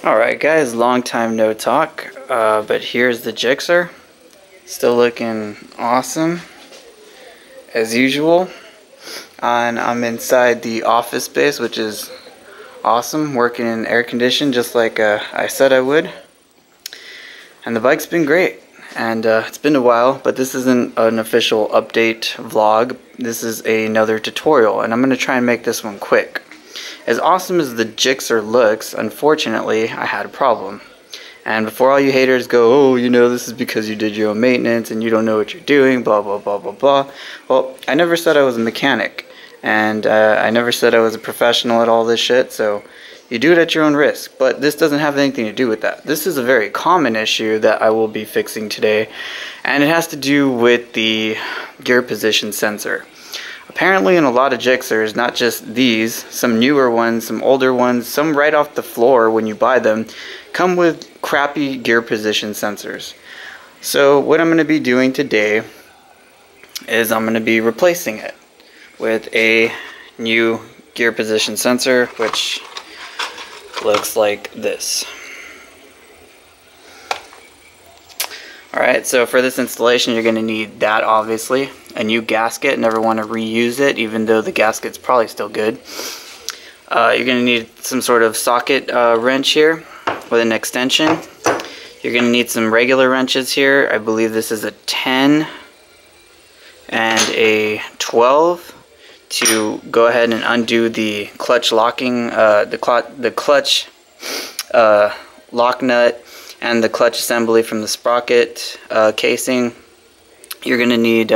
Alright guys, long time no talk, but here's the Gsxr. Still looking awesome as usual. And I'm inside the office space, which is awesome, working in air condition just like I said I would. And the bike's been great, and it's been a while, but this isn't an official update vlog. This is another tutorial, and I'm going to try and make this one quick. As awesome as the Gsxr looks, unfortunately, I had a problem. And before all you haters go, oh, you know, this is because you did your own maintenance and you don't know what you're doing, blah, blah, blah, blah, blah. Well, I never said I was a mechanic. And I never said I was a professional at all this shit, so you do it at your own risk. But this doesn't have anything to do with that. This is a very common issue that I will be fixing today. And it has to do with the gear position sensor. Apparently in a lot of Gsxrs, not just these, some newer ones, some older ones, some right off the floor when you buy them, come with crappy gear position sensors. So what I'm going to be doing today is I'm going to be replacing it with a new gear position sensor, which looks like this. Alright, so for this installation you're going to need that, obviously. A new gasket, never want to reuse it even though the gasket's probably still good. You're going to need some sort of socket wrench here with an extension. You're going to need some regular wrenches here. I believe this is a 10 and a 12 to go ahead and undo the clutch locking, the clutch lock nut and the clutch assembly from the Sprocket casing. You're going to need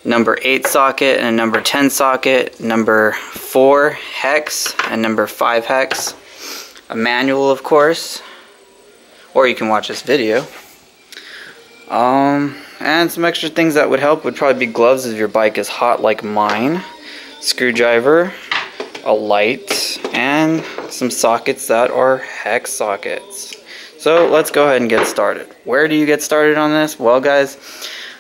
number 8 socket and a number 10 socket, number 4 hex and number 5 hex, a manual of course, or you can watch this video. And some extra things that would help would probably be gloves if your bike is hot like mine, screwdriver, a light, and some sockets that are hex sockets. So let's go ahead and get started. Where do you get started on this? Well guys,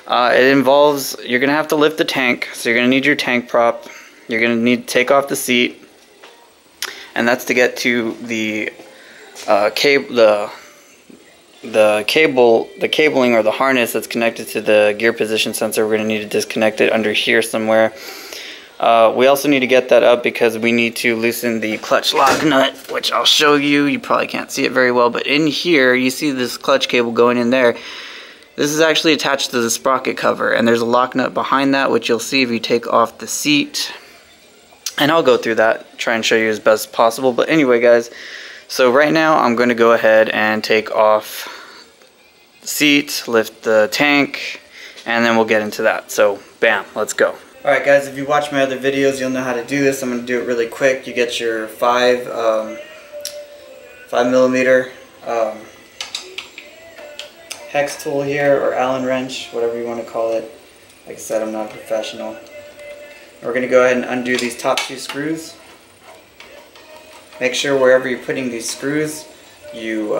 it involves, you're going to have to lift the tank, so you're going to need your tank prop, you're going to need to take off the seat, and that's to get to the cabling or the harness that's connected to the gear position sensor. We're going to need to disconnect it under here somewhere. We also need to get that up because we need to loosen the clutch lock nut, which I'll show you. You probably can't see it very well, but in here you see this clutch cable going in there. This is actually attached to the sprocket cover, and there's a lock nut behind that, which you'll see if you take off the seat. And I'll go through that, try and show you as best as possible. But anyway guys, so right now I'm going to go ahead and take off the seat, lift the tank, and then we'll get into that. So bam, let's go. Alright guys, if you watch my other videos, you'll know how to do this. I'm going to do it really quick. You get your 5mm hex tool here, or Allen wrench, whatever you want to call it. Like I said, I'm not a professional. We're going to go ahead and undo these top 2 screws. Make sure wherever you're putting these screws, you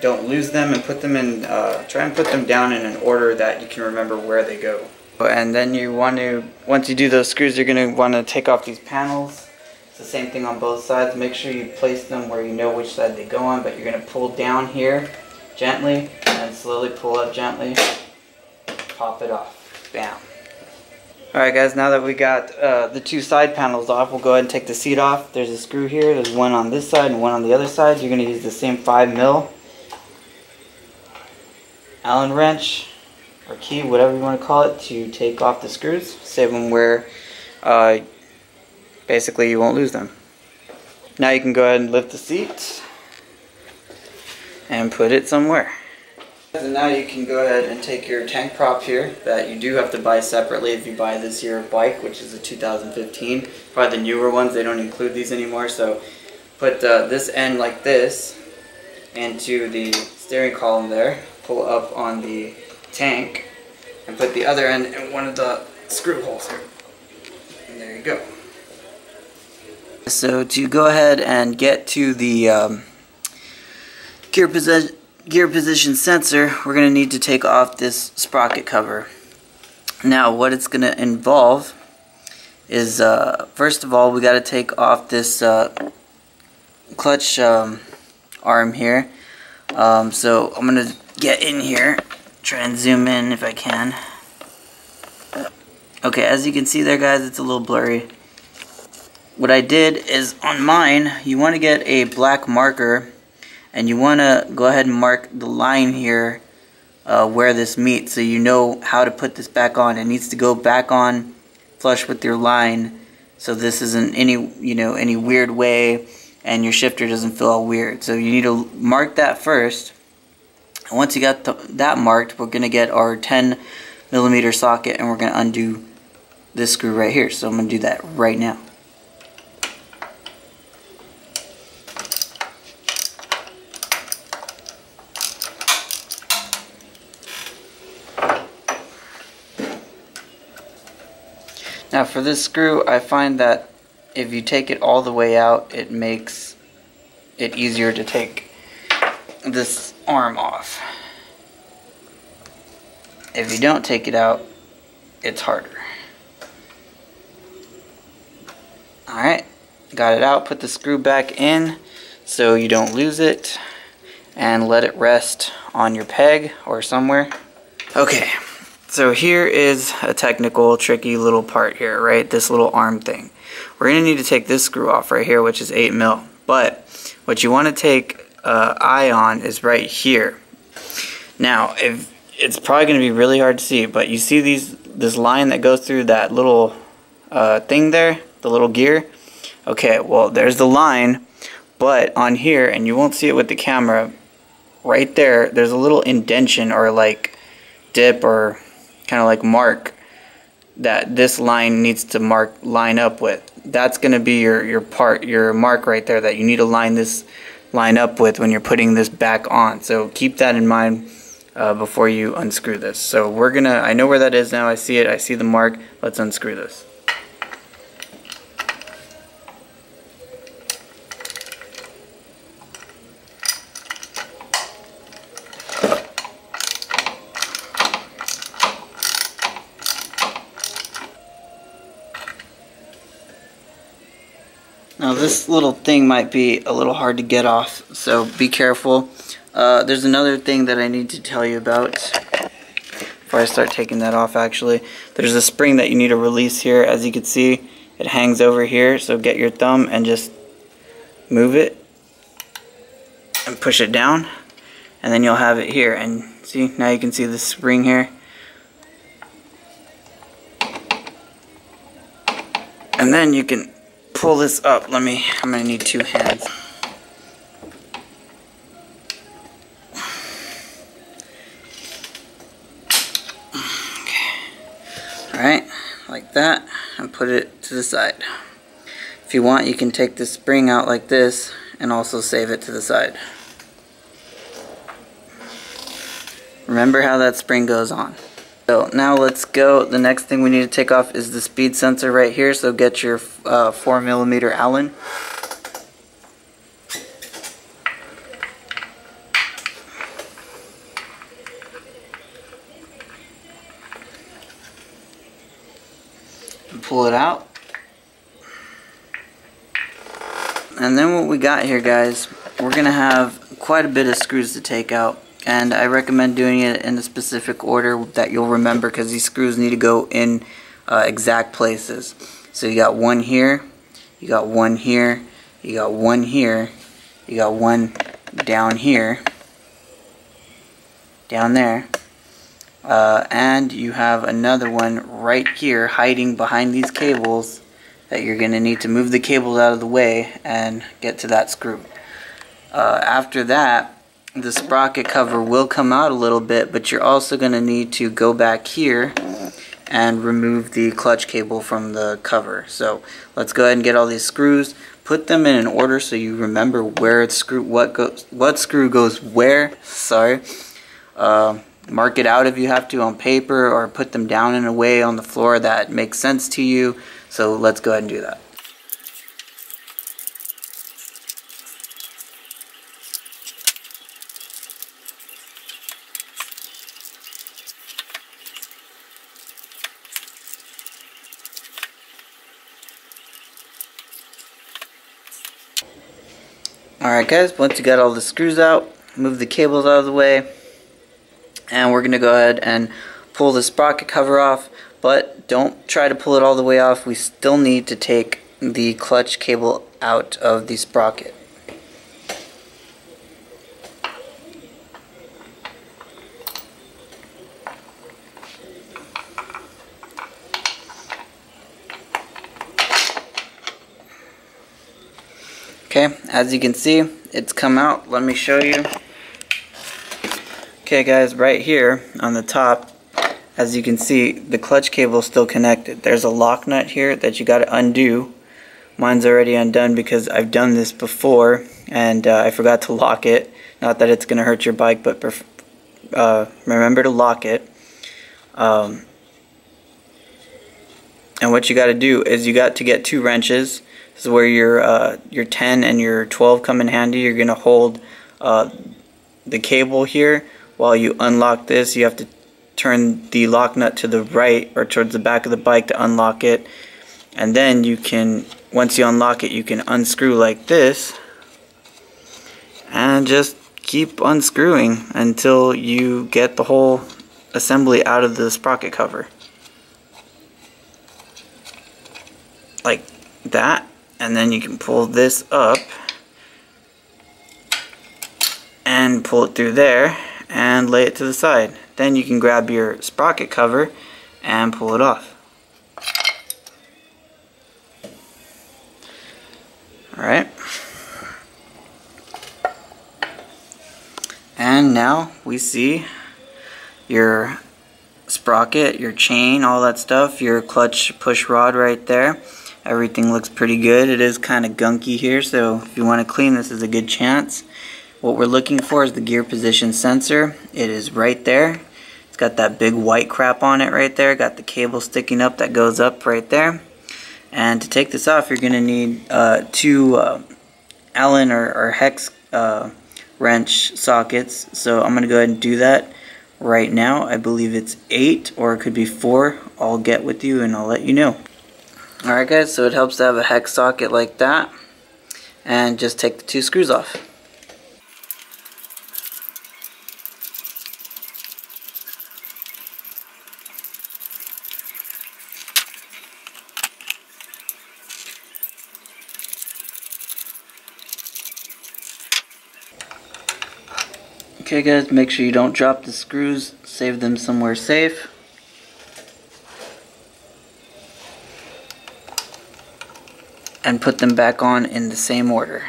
don't lose them, and put them in, try and put them down in an order that you can remember where they go. And then you want to, once you do those screws, you're going to want to take off these panels. It's the same thing on both sides. Make sure you place them where you know which side they go on, but you're going to pull down here gently and slowly pull up gently. Pop it off. Bam. Alright guys, now that we got the 2 side panels off, we'll go ahead and take the seat off. There's a screw here. There's one on this side and one on the other side. You're going to use the same 5mm Allen wrench or key, whatever you want to call it, to take off the screws. Save them where basically you won't lose them. Now you can go ahead and lift the seat and put it somewhere. And now you can go ahead and take your tank prop here that you do have to buy separately if you buy this year bike, which is a 2015. Probably the newer ones, they don't include these anymore. So put this end like this into the steering column there, pull up on the tank, and put the other end in one of the screw holes here. And there you go. So to go ahead and get to the gear gear position sensor, we're going to need to take off this sprocket cover. Now what it's going to involve is, first of all, we got to take off this clutch arm here. So I'm going to get in here, try and zoom in if I can. Okay, as you can see there, guys, it's a little blurry. What I did is, on mine, you want to get a black marker, and you want to go ahead and mark the line here where this meets, so you know how to put this back on. It needs to go back on flush with your line, so this isn't any weird way, and your shifter doesn't feel all weird. So you need to mark that first. And once you got that marked, we're going to get our 10mm socket, and we're going to undo this screw right here. So I'm going to do that right now. Now for this screw, I find that if you take it all the way out, it makes it easier to take this arm off. If you don't take it out, it's harder. Alright, got it out. Put the screw back in so you don't lose it, and let it rest on your peg or somewhere. Okay, so here is a technical, tricky little part here, right? This little arm thing. We're going to need to take this screw off right here, which is 8mm. But what you want to take eye on is right here. Now, it's probably going to be really hard to see, but you see this line that goes through that little thing there, the little gear? Okay, well, there's the line, but on here, and you won't see it with the camera, right there's a little indentation or like dip or kind of like mark that this line needs to line up with. That's going to be your mark right there that you need to line up with when you're putting this back on. So keep that in mind before you unscrew this. So I know where that is now. I see it. I see the mark. Let's unscrew this. Now this little thing might be a little hard to get off, so be careful. There's another thing that I need to tell you about before I start taking that off actually. There's a spring that you need to release here. As you can see, it hangs over here, so get your thumb and just move it and push it down, and then you'll have it here. And see, now you can see the spring here. And then you can pull this up. I'm gonna need 2 hands. Okay. Alright, like that, and put it to the side. If you want, you can take the spring out like this and also save it to the side. Remember how that spring goes on. So now let's go. The next thing we need to take off is the speed sensor right here. So get your 4mm Allen. And pull it out. And then what we got here, guys, we're going to have quite a bit of screws to take out. And I recommend doing it in a specific order that you'll remember, because these screws need to go in exact places. So you got one here, you got one here, you got one here, you got one down here, down there, and you have another one right here hiding behind these cables that you're going to need to move the cables out of the way and get to that screw. After that, the sprocket cover will come out a little bit, but you're also going to need to go back here and remove the clutch cable from the cover. So let's go ahead and get all these screws, put them in an order so you remember where it's what screw goes where. Sorry. Mark it out if you have to on paper, or put them down in a way on the floor that makes sense to you. So let's go ahead and do that. Alright guys, once you got all the screws out, move the cables out of the way, and we're going to go ahead and pull the sprocket cover off, but don't try to pull it all the way off. We still need to take the clutch cable out of the sprocket. Okay, as you can see, it's come out. Let me show you. Okay guys, right here on the top, as you can see, the clutch cable is still connected. There's a lock nut here that you got to undo. Mine's already undone because I've done this before and I forgot to lock it. Not that it's going to hurt your bike, but remember to lock it. And what you got to do is you got to get 2 wrenches. This is where your 10 and your 12 come in handy. You're going to hold the cable here. While you unlock this, you have to turn the lock nut to the right or towards the back of the bike to unlock it. And then you can, once you unlock it, you can unscrew like this. And just keep unscrewing until you get the whole assembly out of the sprocket cover. Like that. And then you can pull this up and pull it through there and lay it to the side. Then you can grab your sprocket cover and pull it off. Alright. And now we see your sprocket, your chain, all that stuff, your clutch push rod right there. Everything looks pretty good. It is kind of gunky here, so if you want to clean, this is a good chance. What we're looking for is the gear position sensor. It is right there. It's got that big white crap on it right there. Got the cable sticking up that goes up right there. And to take this off, you're going to need 2 Allen or hex wrench sockets. So I'm going to go ahead and do that right now. I believe it's 8 or it could be 4. I'll get with you and I'll let you know. Alright guys, so it helps to have a hex socket like that, and just take the 2 screws off. Okay guys, make sure you don't drop the screws, save them somewhere safe. And put them back on in the same order.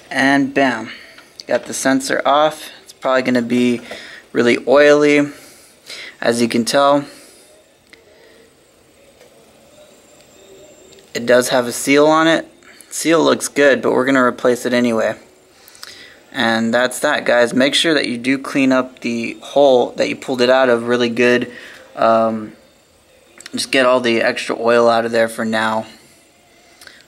And bam, got the sensor off. It's probably going to be really oily, as you can tell. It does have a seal on it. Seal looks good, but we're going to replace it anyway. And that's that, guys. Make sure that you do clean up the hole that you pulled it out of really good. Just get all the extra oil out of there for now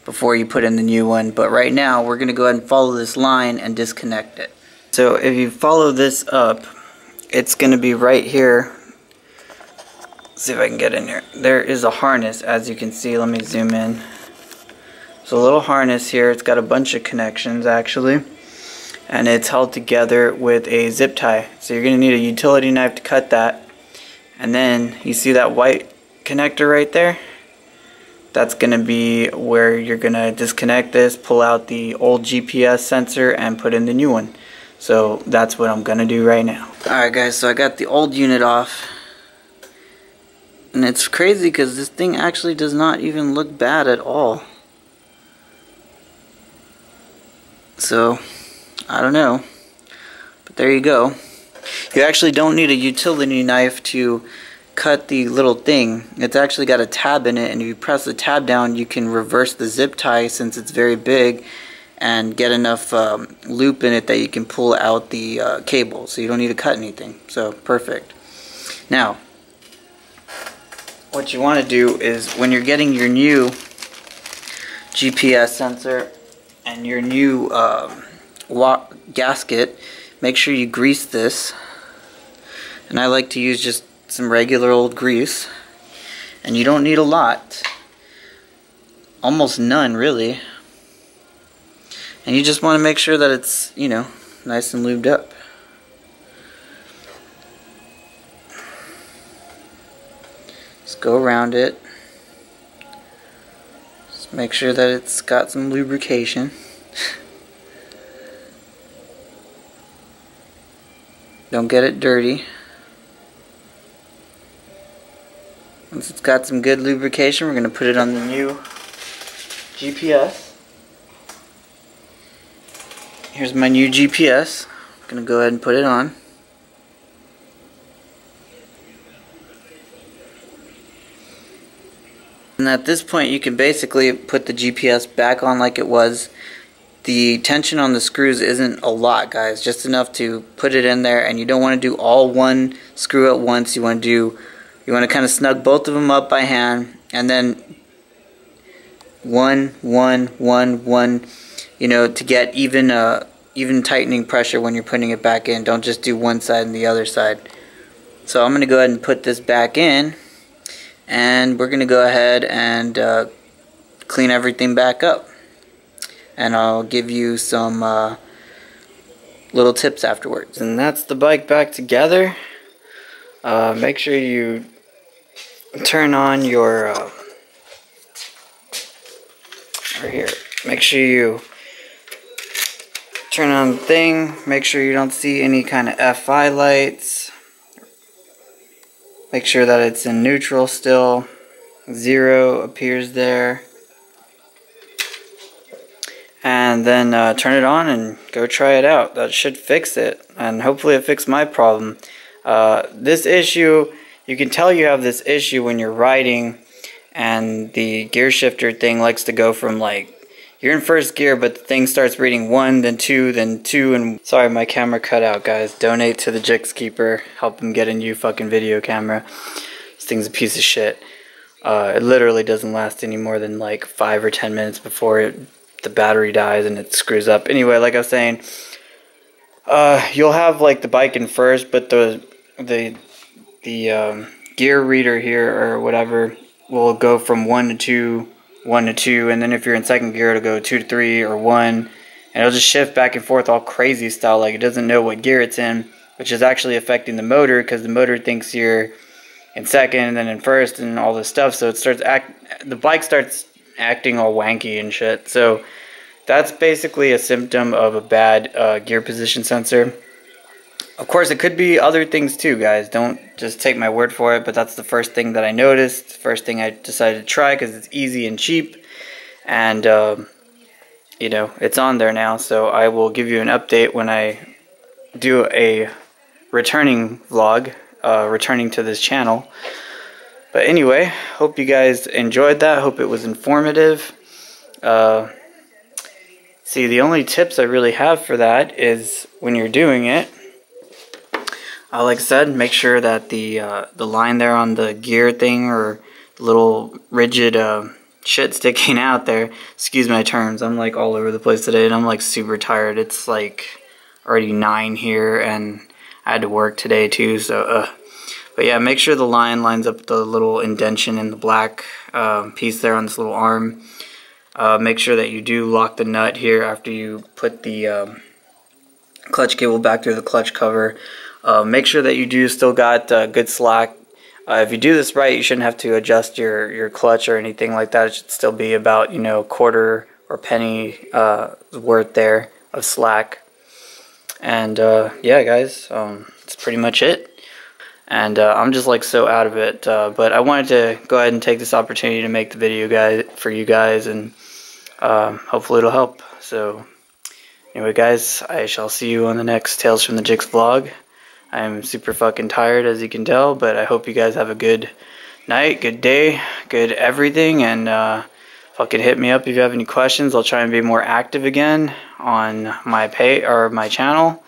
before you put in the new one. But right now, we're going to go ahead and follow this line and disconnect it. So if you follow this up, it's going to be right here. Let's see if I can get in here. There is a harness, as you can see. Let me zoom in. There's a little harness here. It's got a bunch of connections, actually. And it's held together with a zip tie. So you're going to need a utility knife to cut that. And then you see that white connector right there? That's going to be where you're going to disconnect this, pull out the old GPS sensor, and put in the new one. So that's what I'm going to do right now. Alright guys, so I got the old unit off. And it's crazy because this thing actually does not even look bad at all. So I don't know, but there you go. You actually don't need a utility knife to cut the little thing. It's actually got a tab in it, and if you press the tab down, you can reverse the zip tie since it's very big and get enough loop in it that you can pull out the cable, so you don't need to cut anything. So perfect. Now what you want to do is, when you're getting your new GPS sensor and your new gasket, make sure you grease this. And I like to use just some regular old grease. And you don't need a lot. Almost none, really. And you just want to make sure that it's, you know, nice and lubed up. Just go around it. Just make sure that it's got some lubrication. Don't get it dirty. Once it's got some good lubrication, we're going to put it on the new GPS. Here's my new GPS. I'm going to go ahead and put it on. And at this point you can basically put the GPS back on like it was. The tension on the screws isn't a lot, guys, just enough to put it in there, and you don't want to do all one screw at once. You want to kind of snug both of them up by hand, and then one, you know, to get even tightening pressure when you're putting it back in. Don't just do one side and the other side. So I'm going to go ahead and put this back in, and we're going to go ahead and clean everything back up. And I'll give you some little tips afterwards. And that's the bike back together. Make sure you turn on your right here. Make sure you turn on the thing. Make sure you don't see any kind of FI lights. Make sure that it's in neutral still. 0 appears there. And then turn it on and go try it out. That should fix it, and hopefully it fixed my problem. This issue, you can tell you have this issue when you're riding and the gear shifter thing likes to go from, like, you're in first gear but the thing starts reading 1, then 2, then 2, and sorry, my camera cut out, guys. Donate to the Gsxr. Help him get a new fucking video camera. This thing's a piece of shit. It literally doesn't last any more than like 5 or 10 minutes before the battery dies and it screws up. Anyway, like I was saying, you'll have like the bike in first, but the gear reader here or whatever will go from 1 to 2, 1 to 2, and then if you're in second gear it'll go 2 to 3 or 1, and it'll just shift back and forth all crazy style, like it doesn't know what gear it's in, which is actually affecting the motor, because the motor thinks you're in second and then in first and all this stuff. So it starts the bike starts acting all wanky and shit. So that's basically a symptom of a bad gear position sensor. Of course, it could be other things too, guys. Don't just take my word for it, but that's the first thing that I noticed, first thing I decided to try, because it's easy and cheap, and you know, it's on there now. So I will give you an update when I do a returning vlog, returning to this channel. But anyway, hope you guys enjoyed that. Hope it was informative. See, the only tips I really have for that is when you're doing it, like I said, make sure that the line there on the gear thing, or the little rigid shit sticking out there, excuse my terms, I'm like all over the place today and I'm like super tired. It's like already 9 here and I had to work today too, so but yeah, make sure the line lines up with the little indentation in the black piece there on this little arm. Make sure that you do lock the nut here after you put the clutch cable back through the clutch cover. Make sure that you do still got good slack. If you do this right, you shouldn't have to adjust your clutch or anything like that. It should still be about, you know, quarter or penny worth there of slack. And yeah, guys, that's pretty much it. And I'm just like so out of it, but I wanted to go ahead and take this opportunity to make the video for you guys, and hopefully it'll help. So anyway, guys, I shall see you on the next Tales from the Gixx vlog. I'm super fucking tired, as you can tell, but I hope you guys have a good night, good day, good everything, and fucking hit me up if you have any questions. I'll try and be more active again on my my channel.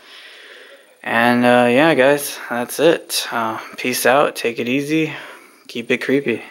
And yeah, guys, that's it. Peace out, take it easy, keep it creepy.